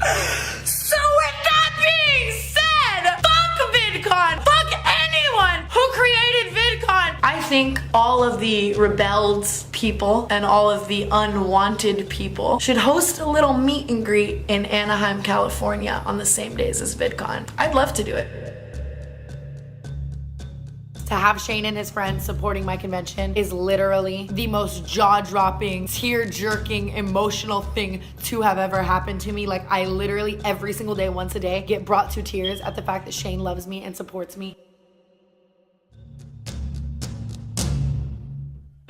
So with that being said, fuck VidCon! Fuck anyone who created VidCon! I think all of the rebelled people and all of the unwanted people should host a little meet and greet in Anaheim, California on the same days as VidCon. I'd love to do it. To have Shane and his friends supporting my convention is literally the most jaw-dropping, tear-jerking, emotional thing to have ever happened to me. Like, I literally every single day, once a day, get brought to tears at the fact that Shane loves me and supports me.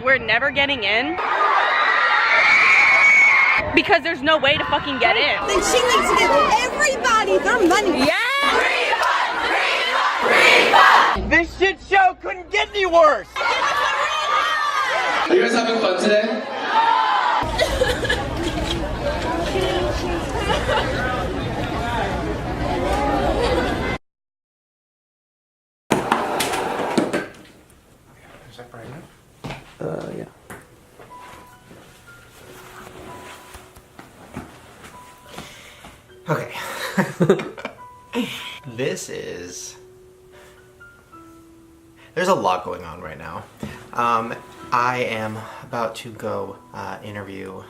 We're never getting in because there's no way to fucking get in. Then she needs to give everybody their money. Yeah! This shit show couldn't get any worse! Are you guys having fun today? Is that bright enough? Yeah. Okay. There's a lot going on right now. I am about to go interview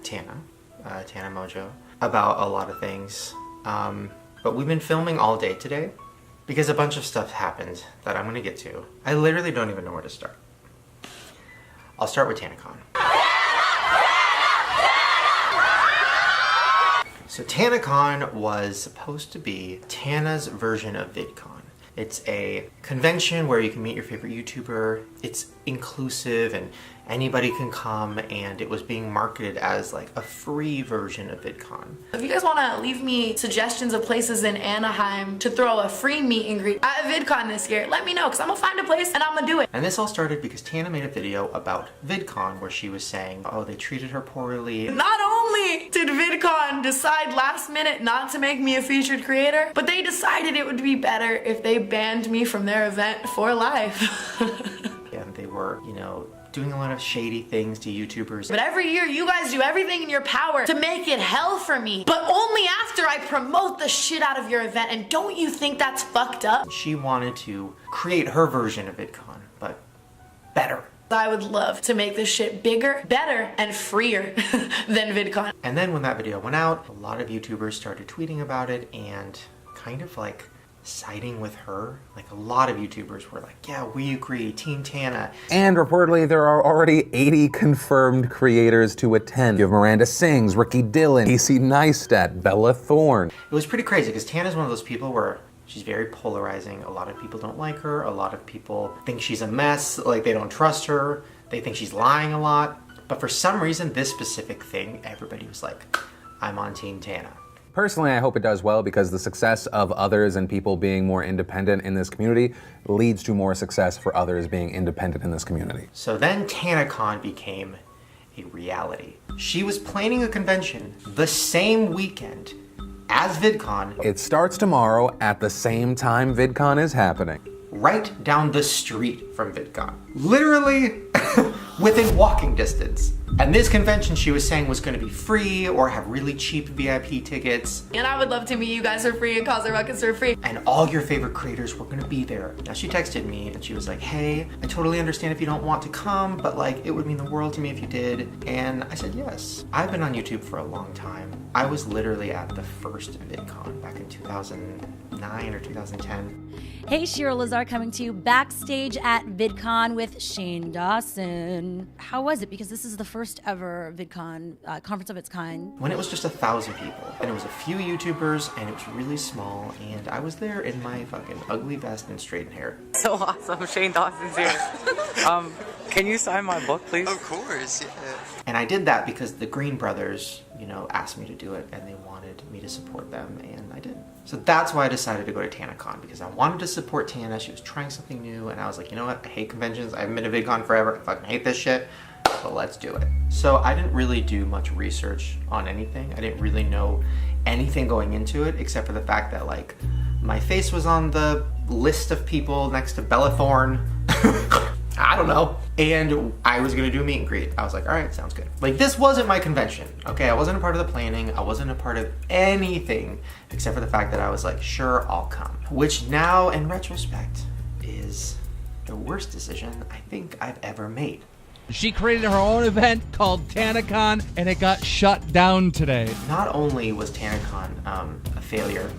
Tana Mojo, about a lot of things. But we've been filming all day today because a bunch of stuff happened that I'm gonna get to. I literally don't even know where to start. I'll start with Tanacon. So Tanacon was supposed to be Tana's version of VidCon. It's a convention where you can meet your favorite YouTuber. It's inclusive and anybody can come, and it was being marketed as like a free version of VidCon. If you guys want to leave me suggestions of places in Anaheim to throw a free meet and greet at VidCon this year, let me know, because I'm gonna find a place and I'm gonna do it. And this all started because Tana made a video about VidCon where she was saying, oh, they treated her poorly. Not only did VidCon decide last minute not to make me a featured creator, but they decided it would be better if they banned me from their event for life. And they were, you know, doing a lot of shady things to YouTubers. But every year you guys do everything in your power to make it hell for me, but only after I promote the shit out of your event, and don't you think that's fucked up? She wanted to create her version of VidCon, but better. I would love to make this shit bigger, better, and freer than VidCon. And then when that video went out, a lot of YouTubers started tweeting about it and kind of like siding with her. Like a lot of YouTubers were like, yeah, we agree, Team Tana. And reportedly there are already 80 confirmed creators to attend. You have Miranda Sings, Ricky Dillon, Casey Neistat, Bella Thorne. It was pretty crazy because Tana's one of those people where she's very polarizing. A lot of people don't like her. A lot of people think she's a mess, like they don't trust her. They think she's lying a lot. But for some reason, this specific thing, everybody was like, I'm on Team Tana. Personally, I hope it does well because the success of others and people being more independent in this community leads to more success for others being independent in this community. So then Tanacon became a reality. She was planning a convention the same weekend as VidCon. It starts tomorrow at the same time VidCon is happening. Right down the street from VidCon. Literally within walking distance. And this convention she was saying was going to be free or have really cheap VIP tickets. And I would love to meet you guys for free and cause a ruckus for free. And all your favorite creators were going to be there. Now she texted me and she was like, hey, I totally understand if you don't want to come, but like it would mean the world to me if you did. And I said yes. I've been on YouTube for a long time. I was literally at the first VidCon back in 2009 or 2010. Hey, Shira Lazar coming to you backstage at VidCon with Shane Dawson. How was it? Because this is the first ever VidCon conference of its kind. When it was just 1,000 people, and it was a few YouTubers, and it was really small, and I was there in my fucking ugly vest and straightened hair. So awesome, Shane Dawson's here. Can you sign my book, please? Of course, yeah. And I did that because the Green brothers, you know, asked me to do it, and they wanted me to support them, and I did. So that's why I decided to go to Tanacon, because I wanted to support Tana. She was trying something new, and I was like, you know what? I hate conventions. I haven't been to VidCon forever. I fucking hate this shit. But let's do it. So I didn't really do much research on anything. I didn't really know anything going into it, except for the fact that like my face was on the list of people next to Bella Thorne. I don't know. And I was gonna do a meet and greet. I was like, all right, sounds good. Like, this wasn't my convention, okay? I wasn't a part of the planning. I wasn't a part of anything except for the fact that I was like, sure, I'll come. Which now, in retrospect, is the worst decision I think I've ever made. She created her own event called Tanacon, and it got shut down today. Not only was Tanacon a failure,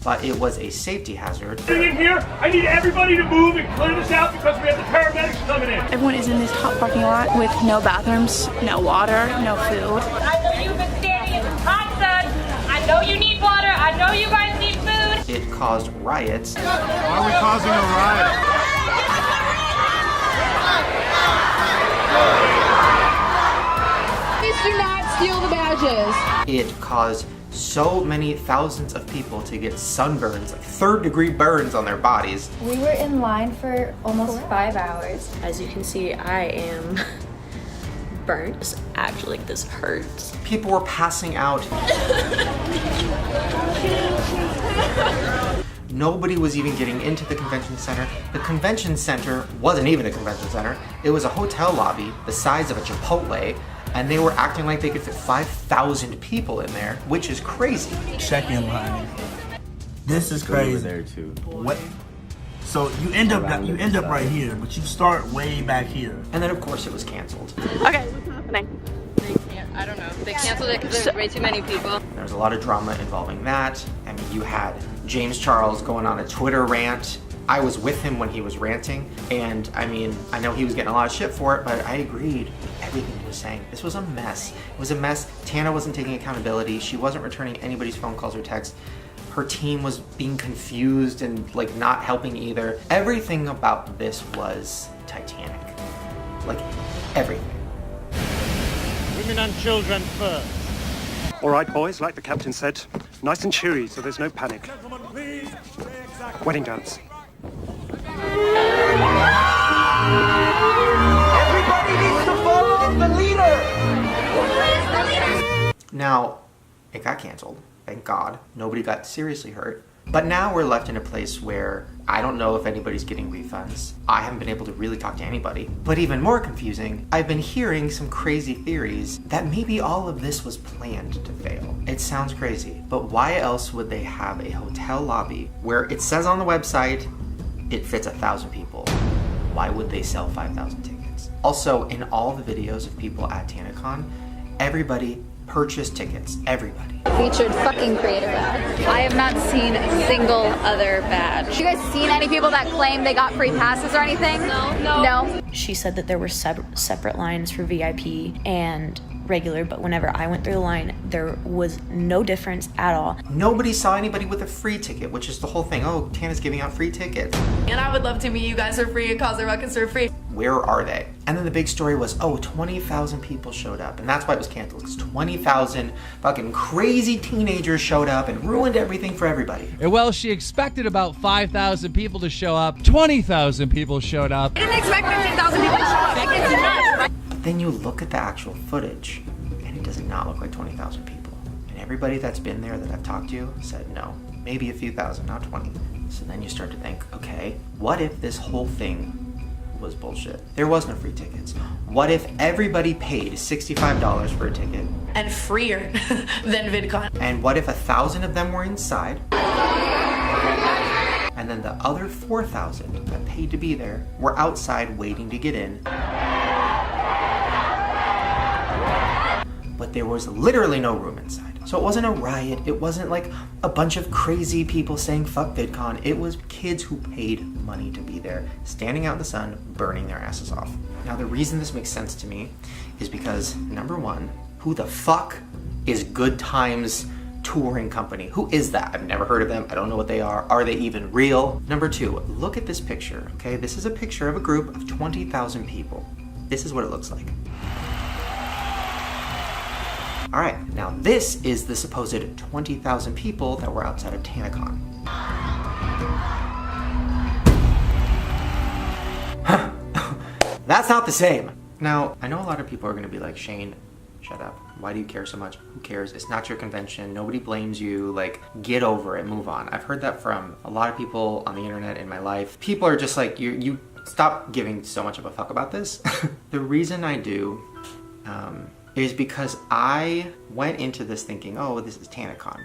but it was a safety hazard. Getting in here, I need everybody to move and clear this out because we have the paramedics coming in. Everyone is in this hot parking lot with no bathrooms, no water, no food. I know you've been standing in the hot sun. I know you need water. I know you guys need food. It caused riots. Why are we causing a riot? Please do not steal the badges. It caused so many thousands of people to get sunburns, like third-degree burns on their bodies. We were in line for almost 5 hours. As you can see, I am burnt. Actually, this hurts. People were passing out. Nobody was even getting into the convention center. The convention center wasn't even a convention center. It was a hotel lobby the size of a Chipotle, and they were acting like they could fit 5,000 people in there, which is crazy. Check-in line. This is crazy. There too. What? So you end up right here, but you start way back here. And then of course it was canceled. Okay, what's happening? I don't know. They canceled it because there's way too many people. There was a lot of drama involving that. I mean, you had James Charles going on a Twitter rant. I was with him when he was ranting, and I mean, I know he was getting a lot of shit for it, but I agreed with everything he was saying. This was a mess. It was a mess. Tana wasn't taking accountability. She wasn't returning anybody's phone calls or texts. Her team was being confused and like not helping either. Everything about this was Titanic. Like, everything. Women and children first. All right, boys, like the captain said, nice and cheery so there's no panic. Wedding dance. Everybody needs to vote in the leader. Now, it got canceled, thank God. Nobody got seriously hurt. But now we're left in a place where I don't know if anybody's getting refunds. I haven't been able to really talk to anybody. But even more confusing, I've been hearing some crazy theories that maybe all of this was planned to fail. It sounds crazy, but why else would they have a hotel lobby where it says on the website it fits 1,000 people? Why would they sell 5,000 tickets? Also, in all the videos of people at Tanacon, everybody purchased tickets, everybody. Featured fucking creator badge. I have not seen a single other badge. You guys seen any people that claim they got free passes or anything? No. She said that there were separate lines for VIP and regular, but whenever I went through the line, there was no difference at all. Nobody saw anybody with a free ticket, which is the whole thing. Oh, Tana's giving out free tickets. And I would love to meet you guys for free and cause the ruckus for free. Where are they? And then the big story was, oh, 20,000 people showed up. And that's why it was canceled, because 20,000 fucking crazy teenagers showed up and ruined everything for everybody. And well, she expected about 5,000 people to show up. 20,000 people showed up. I didn't expect 15,000 people to show up. It's nuts. But then you look at the actual footage, and it does not look like 20,000 people. And everybody that's been there that I've talked to said no, maybe a few thousand, not 20. So then you start to think, okay, what if this whole thing was bullshit? There was no free tickets. What if everybody paid $65 for a ticket? And freer than VidCon. And what if 1,000 of them were inside? And then the other 4,000 that paid to be there were outside waiting to get in. But there was literally no room inside. So it wasn't a riot, it wasn't like a bunch of crazy people saying fuck VidCon. It was kids who paid money to be there, standing out in the sun, burning their asses off. Now the reason this makes sense to me is because, number one, who the fuck is Good Times Touring Company? Who is that? I've never heard of them, I don't know what they are. Are they even real? Number two, look at this picture, okay? This is a picture of a group of 20,000 people. This is what it looks like. All right, now this is the supposed 20,000 people that were outside of Tanacon. That's not the same. Now, I know a lot of people are gonna be like, Shane, shut up. Why do you care so much? Who cares? It's not your convention. Nobody blames you. Like, get over it, move on. I've heard that from a lot of people on the internet in my life. People are just like, you stop giving so much of a fuck about this. The reason I do is because I went into this thinking, oh, this is Tanacon.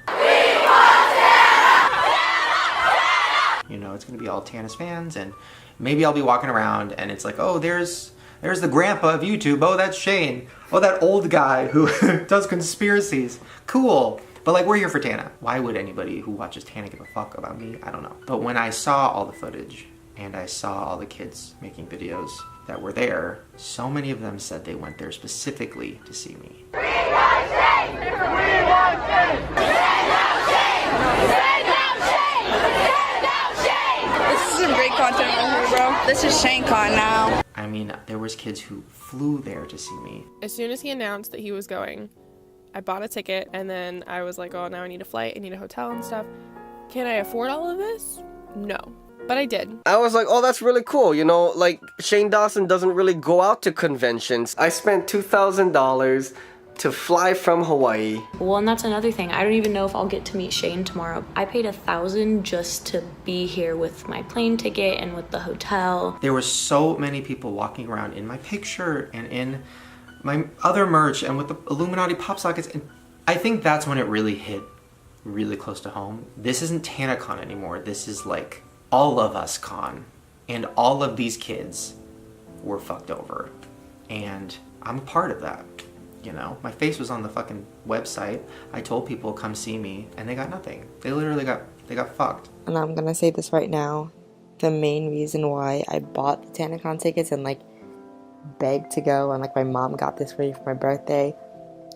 You know, it's gonna be all Tannis fans, and maybe I'll be walking around and it's like, oh, there's the grandpa of YouTube. Oh, that's Shane. Oh, that old guy who does conspiracies. Cool. But like, we're here for Tana. Why would anybody who watches Tana give a fuck about me? I don't know. But when I saw all the footage and I saw all the kids making videos that were there, so many of them said they went there specifically to see me. This is some great content right here, bro. This is ShaneCon now. I mean, there was kids who flew there to see me. As soon as he announced that he was going, I bought a ticket, and then I was like, oh, now I need a flight, I need a hotel and stuff. Can I afford all of this? No. But I did. I was like, oh, that's really cool. You know, like, Shane Dawson doesn't really go out to conventions. I spent $2,000 to fly from Hawaii. Well, and that's another thing. I don't even know if I'll get to meet Shane tomorrow. I paid $1,000 just to be here with my plane ticket and with the hotel. There were so many people walking around in my picture and in my other merch and with the Illuminati pop sockets. And I think that's when it really hit really close to home. This isn't Tanacon anymore. This is like all of us con. And all of these kids were fucked over. And I'm a part of that. You know, my face was on the fucking website. I told people come see me and they got nothing. They literally got fucked. And I'm gonna say this right now. The main reason why I bought the Tanacon tickets and like begged to go and like my mom got this for me for my birthday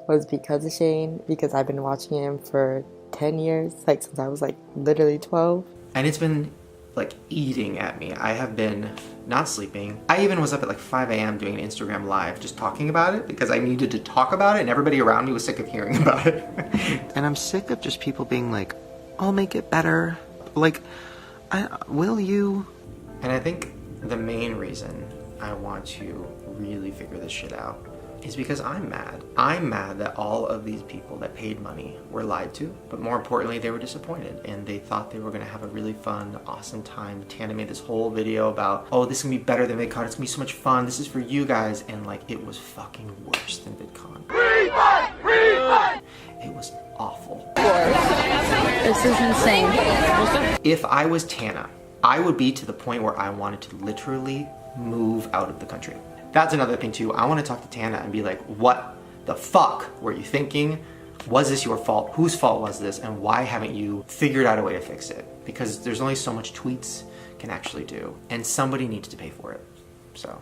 was because of Shane, because I've been watching him for 10 years, like since I was like literally 12. And it's been like eating at me. I have been not sleeping. I even was up at like 5 a.m. doing an Instagram live just talking about it because I needed to talk about it and everybody around me was sick of hearing about it. And I'm sick of just people being like, I'll make it better. Like, will you? And I think the main reason I want to really figure this shit out is because I'm mad. I'm mad that all of these people that paid money were lied to, but more importantly, they were disappointed and they thought they were gonna have a really fun, awesome time. Tana made this whole video about, oh, this is gonna be better than VidCon, it's gonna be so much fun, this is for you guys, and like, it was fucking worse than VidCon. It was awful. This is insane. If I was Tana, I would be to the point where I wanted to literally move out of the country. That's another thing too. I want to talk to Tana and be like, what the fuck were you thinking? Was this your fault? Whose fault was this? And why haven't you figured out a way to fix it? Because there's only so much tweets can actually do. And somebody needs to pay for it. So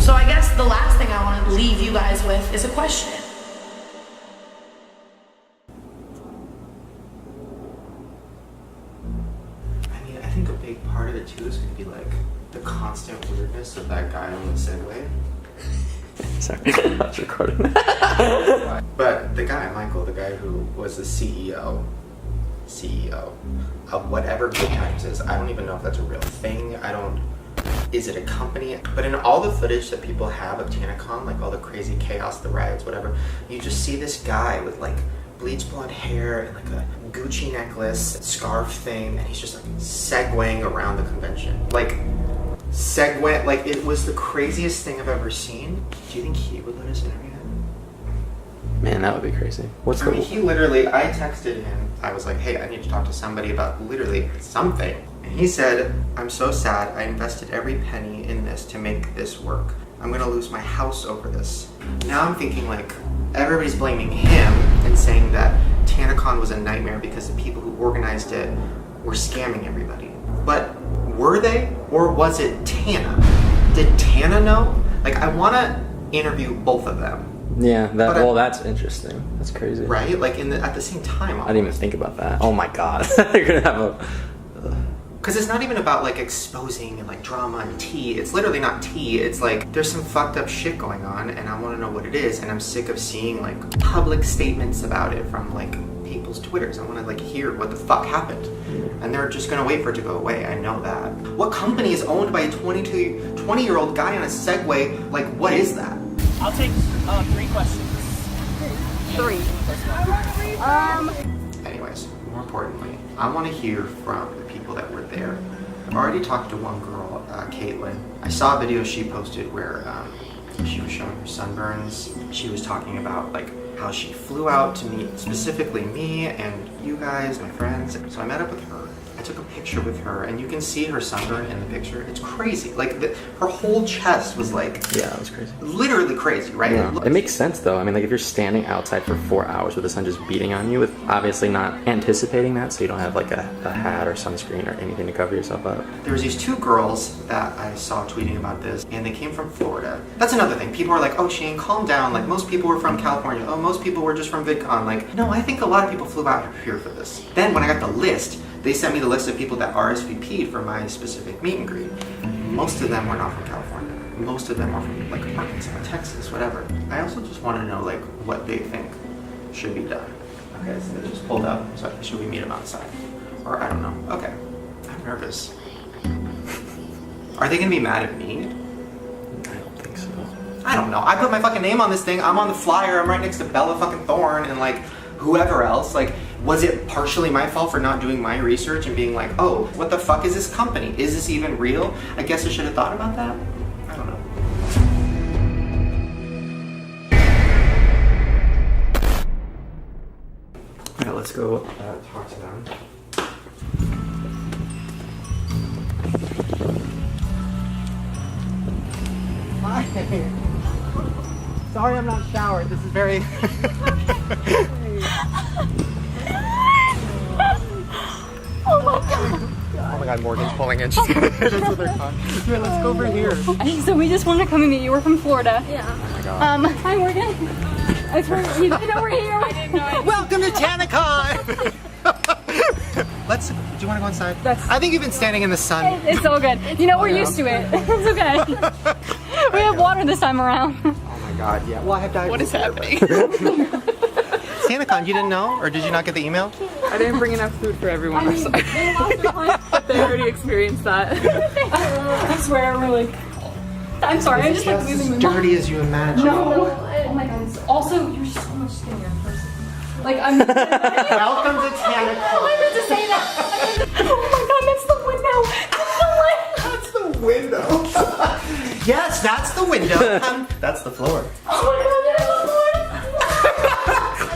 I guess the last thing I want to leave you guys with is a question. I mean, I think a big part of it too is going to be like the constant weirdness of that guy on the Segway. Sorry, I was recording. But the guy, Michael, the guy who was the CEO of whatever Good Times is, I don't even know if that's a real thing. Is it a company? But in all the footage that people have of Tanacon, like all the crazy chaos, the riots, whatever, you just see this guy with like bleach blonde hair and like a Gucci necklace, scarf thing, and he's just like segwaying around the convention. Like, Segway, like it was the craziest thing I've ever seen. Do you think he would let us interview him? Man, that would be crazy. I mean, he literally, I texted him, I was like, hey, I need to talk to somebody about literally something. And he said, I'm so sad, I invested every penny in this to make this work. I'm gonna lose my house over this. Now I'm thinking like, everybody's blaming him and saying that Tanacon was a nightmare because the people who organized it were scamming everybody. But were they? Or was it Tana? Did Tana know? Like, I want to interview both of them. Yeah, that's interesting. That's crazy. Right? Like, at the same time. I didn't even think about that. Oh my god. You're gonna have a... Because it's not even about, like, exposing and, like, drama and tea. It's literally not tea. It's like, there's some fucked up shit going on, and I want to know what it is, and I'm sick of seeing, like, public statements about it from, like, people's Twitters. I want to, like, hear what the fuck happened. And they're just gonna wait for it to go away. I know that. What company is owned by a 20-year-old guy on a Segway? Like, what is that? I'll take 3 questions. 3. Anyways, more importantly, I want to hear from the people that were there. I've already talked to one girl, Caitlin. I saw a video she posted where she was showing her sunburns. She was talking about like how she flew out to meet specifically me and you guys, my friends. So I met up with her. I took a picture with her, and you can see her sunburn in the picture. It's crazy. Like her whole chest was like, yeah, it was crazy. Literally crazy, right? Yeah. It makes sense though. I mean, like if you're standing outside for 4 hours with the sun just beating on you, with obviously not anticipating that, so you don't have like a hat or sunscreen or anything to cover yourself up. There was these two girls that I saw tweeting about this, and they came from Florida. That's another thing. People are like, oh Shane, calm down. Like most people were from California. Oh, most people were just from VidCon. Like, no, I think a lot of people flew out here for this. Then when I got the list, they sent me the list of people that RSVP'd for my specific meet and greet. Most of them were not from California. Most of them are from like Arkansas, Texas, whatever. I also just want to know like what they think should be done. Okay, so they just pulled up. So should we meet them outside? Or I don't know. Okay, I'm nervous. Are they gonna be mad at me? I don't think so. I don't know. I put my fucking name on this thing. I'm on the flyer. I'm right next to Bella fucking Thorne and like whoever else. Like, was it partially my fault for not doing my research and being like, oh, what the fuck is this company? Is this even real? I guess I should have thought about that. I don't know. Alright, let's go talk to them. Hi. Sorry I'm not showered. This is very... Oh my god, Morgan's pulling in. She's gonna hit us with her car. Here, let's go over here. So we just wanted to come and meet you. We're from Florida. Yeah. Oh my god. Hi Morgan. I swear you didn't know we're here. I didn't know. Welcome to Tanacon! Do you want to go inside? I think you've been standing in the sun. It's all good. You know, we're used to it. It's okay. We have water this time around. Oh my god, yeah. Well, I have died. What is happening? Tanacon, you didn't know? Or did you not get the email? I didn't bring enough food for everyone. I'm sorry. They already experienced that. I swear, we're like... I'm sorry, I'm just like losing my mind. As dirty as you imagine. No, oh my god. Also, you're so much skinnier in person. Like, I'm... Welcome to Tanacon. I meant to say that. Oh my god, that's the window. That's the window. Yes, that's the window. That's the floor. Oh my god,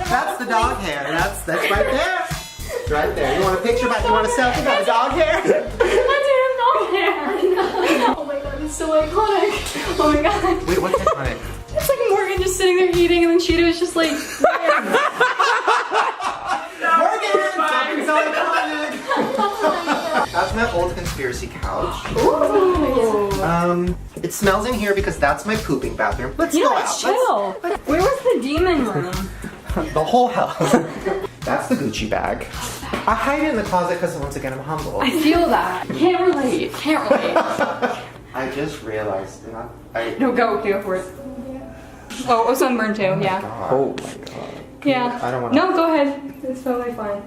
that's the dog hair. That's right there. It's right there. You want a picture back? You want a selfie about the dog hair? I do have dog hair. Oh my god, it's so iconic. Oh my god. Wait, what's iconic? It's like Morgan just sitting there eating, and then Cheetah was just like. Morgan, something's so iconic. That's my old conspiracy couch. Ooh. It smells in here because that's my pooping bathroom. Let's you go know, out. Chill. Where was the demon room? The whole house. That's the Gucci bag. I hide it in the closet because once again I'm humble. I feel that. Can't relate. Can't relate. I just realized that No, go for it. Oh, sunburn too. Yeah. God. Oh my god. Yeah. I don't want to. No, go ahead. It's totally fine.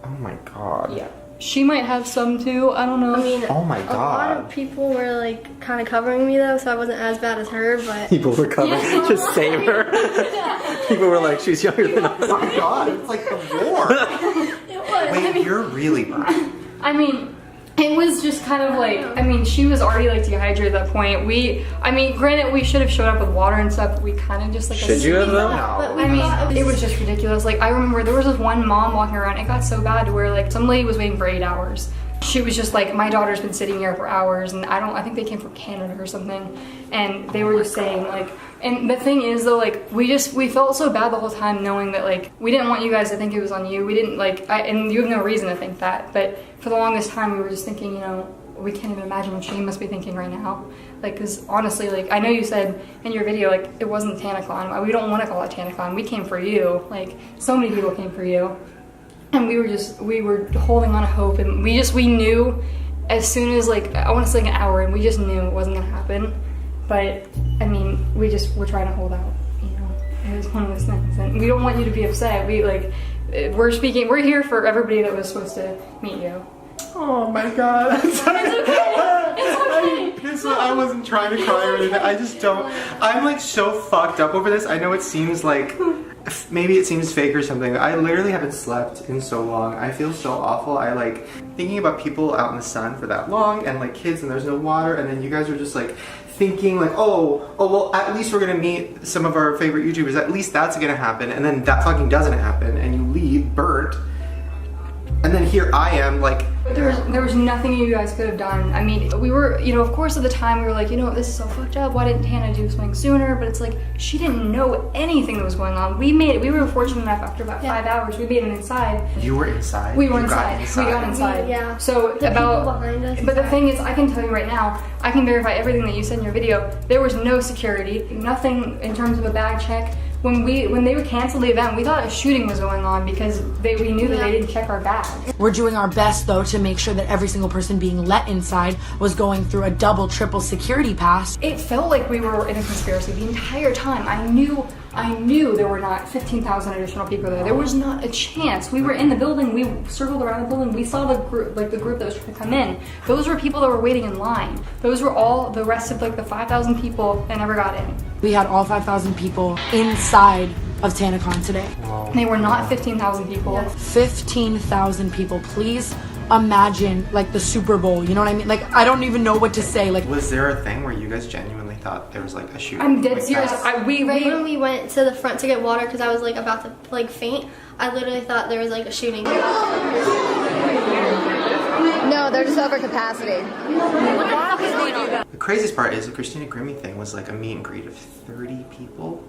Oh my god. Yeah. She might have some too. I don't know. I mean, oh my god. A lot of people were like kind of covering me though, so I wasn't as bad as her. But people were covering. Yeah. Just save her. People were like, she's younger than us. Oh my god! It's like the war. It was. Wait, you're really brown. I mean, it was just kind of like, I mean, she was already like dehydrated at that point. I mean, granted, we should have showed up with water and stuff, but we kind of just like... Should you have though? No. I mean, it was just ridiculous. Like, I remember there was this one mom walking around, it got so bad to where like some lady was waiting for 8 hours. She was just like, my daughter's been sitting here for hours, and I think they came from Canada or something, and they were just saying like, and the thing is though, like, we felt so bad the whole time knowing that like, we didn't want you guys to think it was on you. We didn't like, and you have no reason to think that, but for the longest time we were just thinking, you know, we can't even imagine what Shane must be thinking right now. Like, cause honestly, like, I know you said in your video, like, it wasn't Tanacon. We don't want to call it Tanacon. We came for you. Like, so many people came for you. And we were holding on to hope, and we knew as soon as like, I want to say like an hour, and we just knew it wasn't gonna happen. But I mean, we're trying to hold out, you know. It was one of those things, and we don't want you to be upset. We're here for everybody that was supposed to meet you. Oh my god. It's okay. It's okay. I wasn't trying to cry or anything. I just don't. I'm like so fucked up over this. I know it seems like maybe it seems fake or something. I literally haven't slept in so long. I feel so awful. I like thinking about people out in the sun for that long and like kids and there's no water and then you guys are just like thinking like, oh well, at least we're gonna meet some of our favorite YouTubers. At least that's gonna happen. And then that fucking doesn't happen and you leave burnt. And then here I am like... There was nothing you guys could have done. I mean, we were, you know, of course at the time we were like, you know, this is so fucked up. Why didn't Hannah do something sooner? But it's like, she didn't know anything that was going on. We were fortunate enough after about 5 hours, we made it inside. You were inside? We were inside. We got inside. Yeah. So the people behind us. But the thing is, I can tell you right now, I can verify everything that you said in your video. There was no security, nothing in terms of a bag check. When they canceled the event, we thought a shooting was going on because we knew that they didn't check our bags. We're doing our best though to make sure that every single person being let inside was going through a double, triple security pass. It felt like we were in a conspiracy the entire time. I knew there were not 15,000 additional people there. There was not a chance. We were in the building, we circled around the building, we saw the group that was trying to come in. Those were people that were waiting in line. Those were all the rest of like the 5,000 people that never got in. We had all 5,000 people inside of Tanacon today. Wow. They were not 15,000 people. 15,000 people. Please imagine like the Super Bowl, you know what I mean? Like, I don't even know what to say. Like, was there a thing where you guys genuinely thought there was like a shooting? I'm dead like serious. When we went to the front to get water because I was like about to like faint, I literally thought there was like a shooting. No, they're just over capacity. What the fuck is going on? The craziest part is the Christina Grimmie thing was like a meet and greet of 30 people.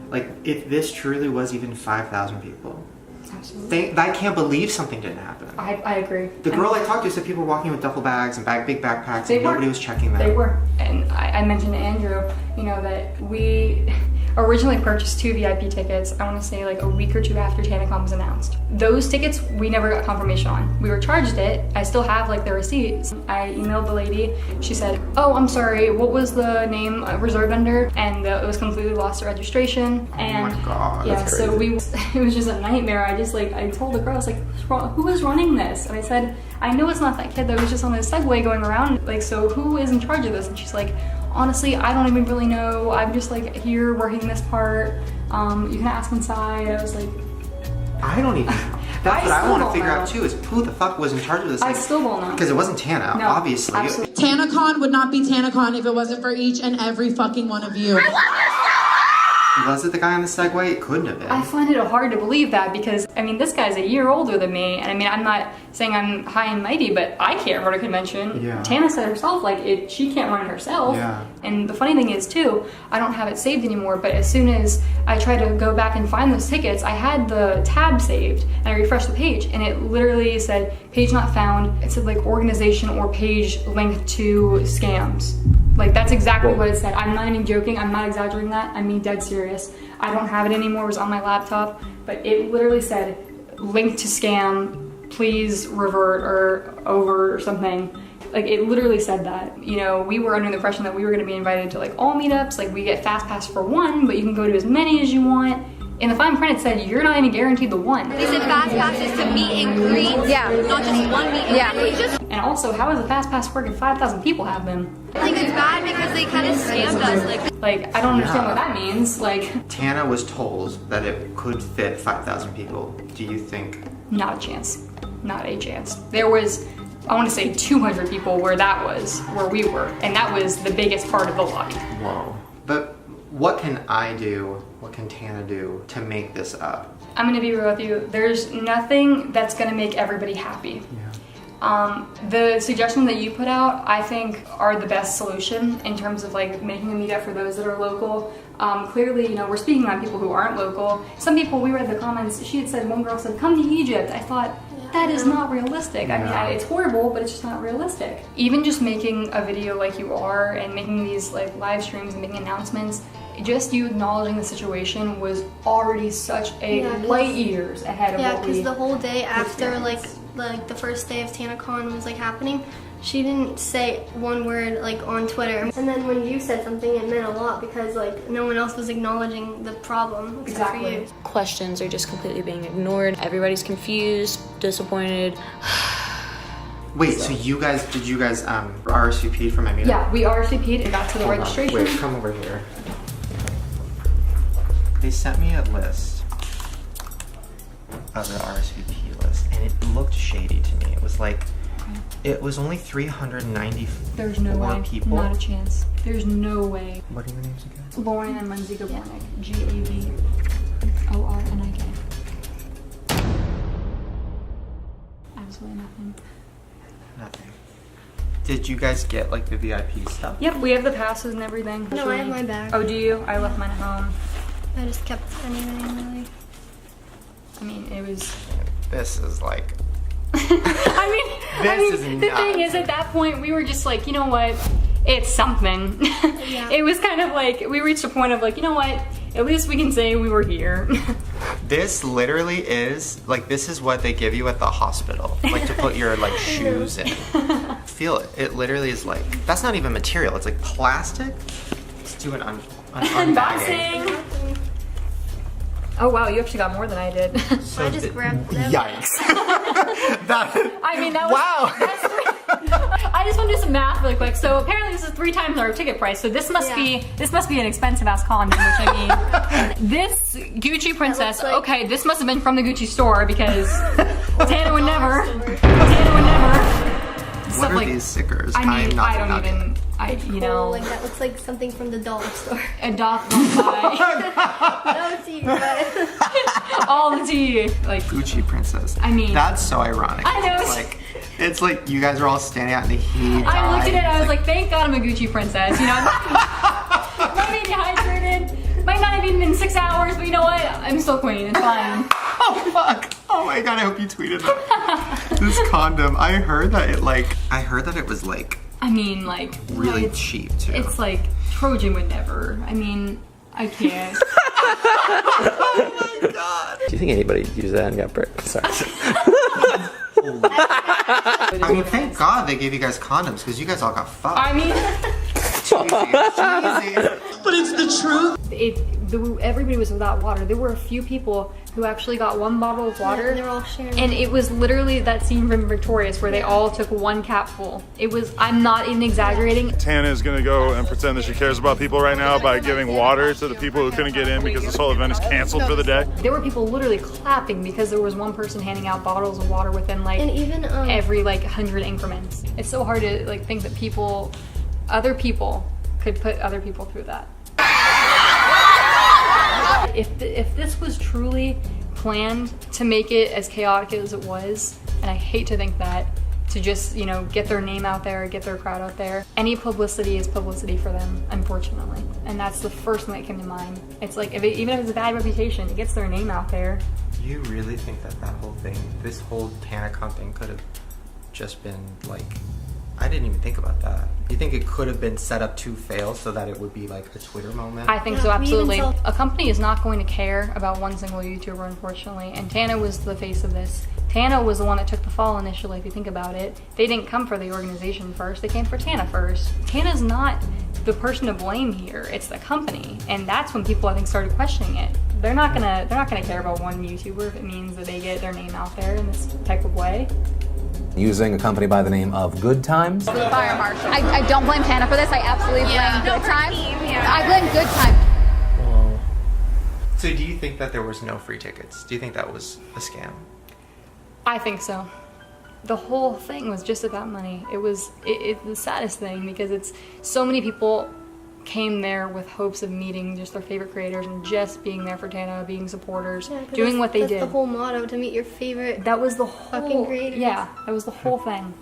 Like, if this truly was even 5,000 people. Absolutely. I can't believe something didn't happen. I agree. The girl I talked to said people were walking with duffel bags and big backpacks and nobody was checking them. They were. And I mentioned to Andrew, you know, that we originally purchased 2 VIP tickets, I want to say like a week or 2 after Tanacon was announced. Those tickets, we never got confirmation on. We were charged it. I still have like the receipts. I emailed the lady. She said, oh, I'm sorry, what was the name reserve vendor? And it was completely lost to registration. And oh my God, yeah, that's so crazy. it was just a nightmare. I told the girl, I was like, who is running this? And I said, I know it's not that kid that was just on the Segway going around. Like, so who is in charge of this? And she's like, honestly, I don't even really know. I'm just like here working this part. You can ask inside. I was like, I don't even know. That's what I want to figure out too, is who the fuck was in charge of this. I still don't know. Because it wasn't Tana, No, obviously. absolutely. Tanacon would not be Tanacon if it wasn't for each and every fucking one of you. Was it the guy on the Segway? It couldn't have been. I find it hard to believe that because, I mean, this guy's a year older than me. And I mean, I'm not saying I'm high and mighty, but I can't run a convention. Yeah. Tana said herself, like, she can't run it herself. Yeah. And the funny thing is, too, I don't have it saved anymore, but as soon as I try to go back and find those tickets, I had the tab saved, and I refreshed the page, and it literally said, page not found. It said, like, organization or page linked to scams. Like, that's exactly what it said. I'm not even joking. I'm not exaggerating that. I mean, dead serious. I don't have it anymore. It was on my laptop. But it literally said, linked to scam, please revert or over or something. Like, it literally said that. You know, we were under the impression that we were going to be invited to, like, all meetups. Like, we get fast pass for one, but you can go to as many as you want. In the fine print, it said, you're not even guaranteed the one. They said fast passes to meet and greet. Yeah. Not just one meet and greet. And also, how does a fast pass work if 5,000 people have them? I think it's bad because they kind of scammed us. Like, I don't understand what that means. Like, Tana was told that it could fit 5,000 people. Do you think? Not a chance. Not a chance. There was, I want to say 200 people where we were. And that was the biggest part of the lobby. Whoa. But what can I do, what can Tana do to make this up? I'm gonna be real with you. There's nothing that's gonna make everybody happy. The suggestion that you put out, I think, are the best solution in terms of like making a meetup for those that are local. Clearly, you know, we're speaking on people who aren't local. Some people, we read the comments, she had said, one girl said, come to Egypt. I thought, that is not realistic. I mean, it's horrible, but it's just not realistic. Even just making a video like you are and making these like live streams and making announcements, just you acknowledging the situation was already such a light years ahead of what we... Yeah, because the whole day after like the first day of Tanacon was like happening, she didn't say one word like on Twitter. And then when you said something, it meant a lot because like no one else was acknowledging the problem except for you. Questions are just completely being ignored. Everybody's confused, disappointed. Wait, so you guys, did you guys RSVP'd for my meetup? Yeah, we RSVP'd and got to the registration. Wait, come over here. They sent me a list of the RSVP list, and it looked shady to me. It was like, it was only 394 There's no way. people. Not a chance. There's no way. What are your names again? Lauren and Lindsay Gavornik. G-A-V-O-R-N-I-K. Absolutely nothing. Nothing. Did you guys get like the VIP stuff? Yep, we have the passes and everything. No, I have my bag. Oh, do you? I left mine at home. I just kept anything really. I mean, it was... This is like... I mean, the thing is, at that point, we were just like, you know what? It's something. Yeah. It was kind of like, we reached a point of like, you know what? At least we can say we were here. This literally is, like, this is what they give you at the hospital. Like, to put your, like, shoes in. Feel it. It literally is like, that's not even material. It's like plastic. Let's do an unboxing. Oh wow, you actually got more than I did. So I just grabbed them. Yikes. I mean, that was... Wow. I just want to do some math really quick. So apparently this is 3 times our ticket price. So this must be an expensive ass condom, which I mean, this Gucci princess. like... Okay, this must have been from the Gucci store because Tana would never. Tana would never. What are these stickers? I mean, I'm not I don't even. You know, like that looks like something from the dollar store. A doth don't buy. No tea, but all the tea. Like Gucci princess. I mean, that's so ironic. I know. It's like you guys are all standing out in the heat. I looked at it, I was like, thank God I'm a Gucci princess. You know, might be dehydrated, might not have even been 6 hours, but you know what? I'm still queen. It's fine. Oh fuck! Oh my god! I hope you tweeted that. This condom. I heard that it was like. I mean, like really cheap too. It's like Trojan would never. I mean, I can't. Oh my god! Do you think anybody used that and got bricked? Sorry. I mean, thank God they gave you guys condoms because you guys all got fucked. I mean, cheesy. But it's the truth. Everybody was without water. There were a few people who actually got 1 bottle of water. Yeah, they're all sharing. And it was literally that scene from Victorious where they all took 1 capful. It was, I'm not even exaggerating. Tana is gonna go and pretend that she cares about people right now by giving water to the people who couldn't get in because this whole event is canceled for the day. There were people literally clapping because there was 1 person handing out bottles of water within like and even every like 100 increments. It's so hard to like think that other people could put other people through that. If this was truly planned to make it as chaotic as it was, and I hate to think that, to just, you know, get their name out there, get their crowd out there, any publicity is publicity for them, unfortunately. And that's the first thing that came to mind. It's like, even if it's a bad reputation, it gets their name out there. You really think that whole thing, this whole Tanacon thing could have just been like, I didn't even think about that. You think it could have been set up to fail so that it would be like a Twitter moment? I think so, absolutely. A company is not going to care about 1 single YouTuber, unfortunately, and Tana was the face of this. Tana was the one that took the fall initially, if you think about it. They didn't come for the organization first, they came for Tana first. Tana's not the person to blame here, it's the company, and that's when people, I think, started questioning it. They're not gonna care about 1 YouTuber if it means that they get their name out there in this type of way. Using a company by the name of Good Times. Fire marshal. I don't blame Tana for this. I absolutely blame Good Time. I blame Good Time. Whoa. So do you think that there was no free tickets? Do you think that was a scam? I think so. The whole thing was just about money. It's the saddest thing because it's so many people came there with hopes of meeting just their favorite creators and just being there for Tana, being supporters, doing what they did. That's the whole motto, to meet your favorite. That was the whole fucking creators. Yeah, that was the whole thing.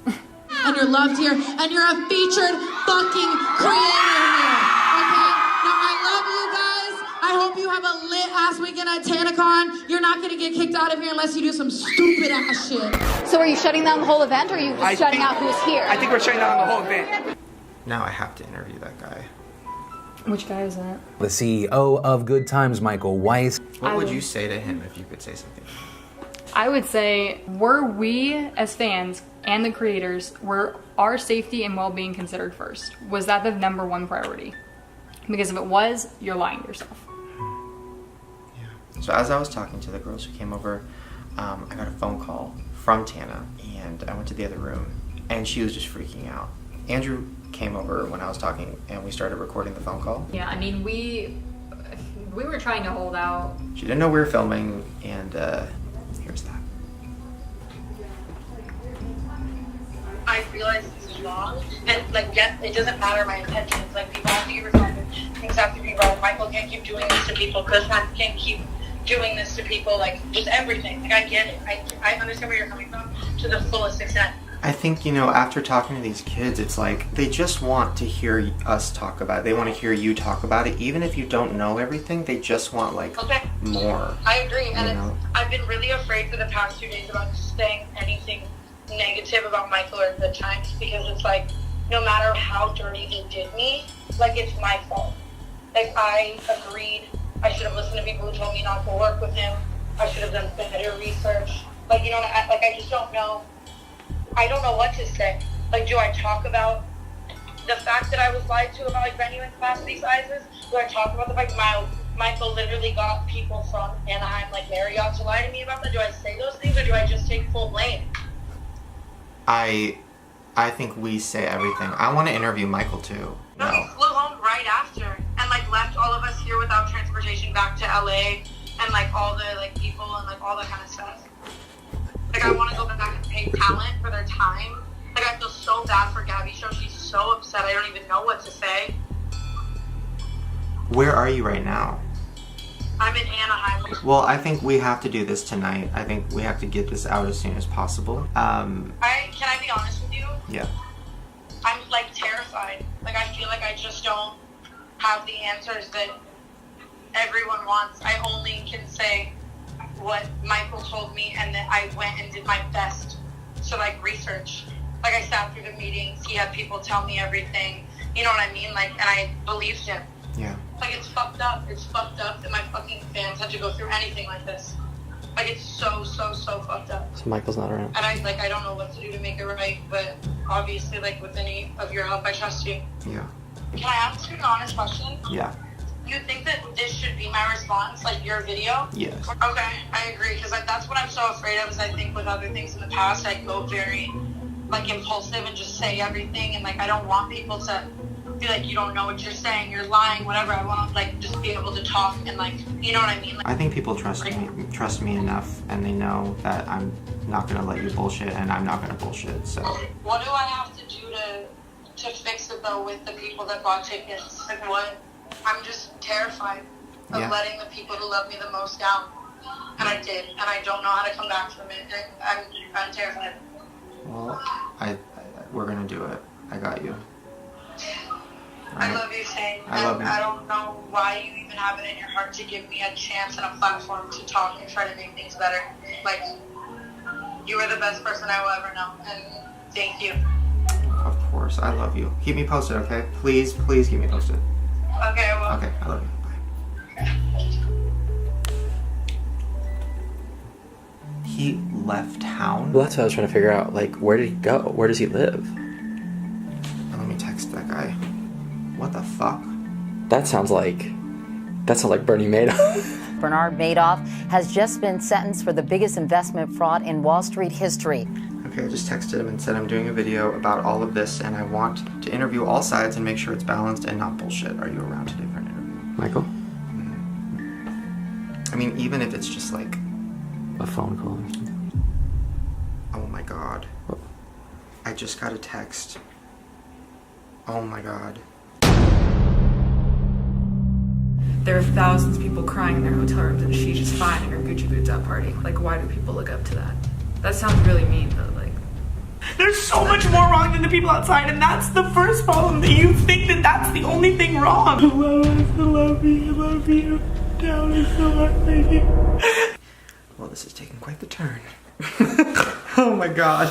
And you're loved here, and you're a featured fucking creator here. Okay? Now I love you guys. I hope you have a lit ass weekend at Tanacon. You're not gonna get kicked out of here unless you do some stupid ass shit. So are you shutting down the whole event, or are you just shutting out who's here? I think we're shutting down the whole event. Now I have to interview that guy. Which guy is that? The CEO of Good Times, Michael Weiss. What would you say to him if you could say something? I would say, were we as fans and the creators, were our safety and well-being considered first? Was that the #1 priority? Because if it was, you're lying to yourself. Yeah. So as I was talking to the girls who came over, I got a phone call from Tana, and I went to the other room, and she was just freaking out. Andrew came over when I was talking, and we started recording the phone call. Yeah, I mean, we were trying to hold out. She didn't know we were filming, and here's that. I realize this is wrong, and like, yes, it doesn't matter my intentions. Like, people have to get respected. Things have to be right. Michael can't keep doing this to people. Chris can't keep doing this to people. Like, just everything. Like, I get it. I understand where you're coming from to the fullest extent. I think, you know, after talking to these kids, it's like they just want to hear us talk about it. They want to hear you talk about it. Even if you don't know everything, they just want, like, more. I agree. And I've been really afraid for the past 2 days about saying anything negative about Michael or Good Times, because it's like, no matter how dirty they did me, like, it's my fault. Like, I agreed. I should have listened to people who told me not to work with him. I should have done better research. Like, you know, I just don't know. I don't know what to say. Like, do I talk about the fact that I was lied to about, like, venue and capacity sizes? Do I talk about the fact Michael literally got people from Anaheim, like, Marriott to lie to me about that? Do I say those things, or do I just take full blame? I think we say everything. I want to interview Michael, too. No, he flew home right after and, like, left all of us here without transportation back to LA and, like, all the, like, people and, like, all that kind of stuff. Like, I want to go back and pay talent for their time. Like, I feel so bad for Gabby Show. She's so upset. I don't even know what to say. Where are you right now? I'm in Anaheim. Well, I think we have to do this tonight. I think we have to get this out as soon as possible. Can I be honest with you? Yeah. I'm, like, terrified. Like, I feel like I just don't have the answers that everyone wants. I only can say what Michael told me, and that I went and did my best to, like, research. Like, I sat through the meetings. He had people tell me everything. You know what I mean? Like, and I believed him. Yeah. Like, it's fucked up. It's fucked up that my fucking fans had to go through anything like this. Like, it's so fucked up. So Michael's not around. And I don't know what to do to make it right, but obviously, like, with any of your help, I trust you. Yeah. Can I ask you an honest question? Yeah. You think that this should be my response, like your video? Yes. Okay, I agree, because like, that's what I'm so afraid of, is I think with other things in the past, I go very, like, impulsive and just say everything, and, like, I don't want people to feel like you don't know what you're saying, you're lying, whatever. I want to, like, just be able to talk and, like, you know what I mean? Like, I think people trust me enough, and they know that I'm not going to let you bullshit, and I'm not going to bullshit, so. What do I have to do to fix it, though, with the people that bought tickets? Like, what? I'm just terrified of letting the people who love me the most down. And I did, and I don't know how to come back from it, and I'm terrified. Well, we're gonna do it. I got you. I love you, Shane. I love you. I don't know why you even have it in your heart to give me a chance and a platform to talk and try to make things better. Like, you are the best person I will ever know, and thank you. Of course, I love you. Keep me posted, okay? Please keep me posted. Okay, I will. Okay, I love you. Bye. He left town? Well, that's what I was trying to figure out. Like, where did he go? Where does he live? Let me text that guy. What the fuck? That sounds like Bernie Madoff. Bernard Madoff has just been sentenced for the biggest investment fraud in Wall Street history. Okay, I just texted him and said I'm doing a video about all of this, and I want to interview all sides and make sure it's balanced and not bullshit. Are you around today for an interview? Michael? I mean, even if it's just like a phone call or something. Oh my god. What? I just got a text. Oh my god. There are thousands of people crying in their hotel rooms and she's just fine in her Gucci boots out party. Like, why do people look up to that? That sounds really mean, but like... There's so much more wrong than the people outside, and that's the first problem, that you think that that's the only thing wrong. I love you. Down is so heartbreaking. Well, this is taking quite the turn. Oh my god.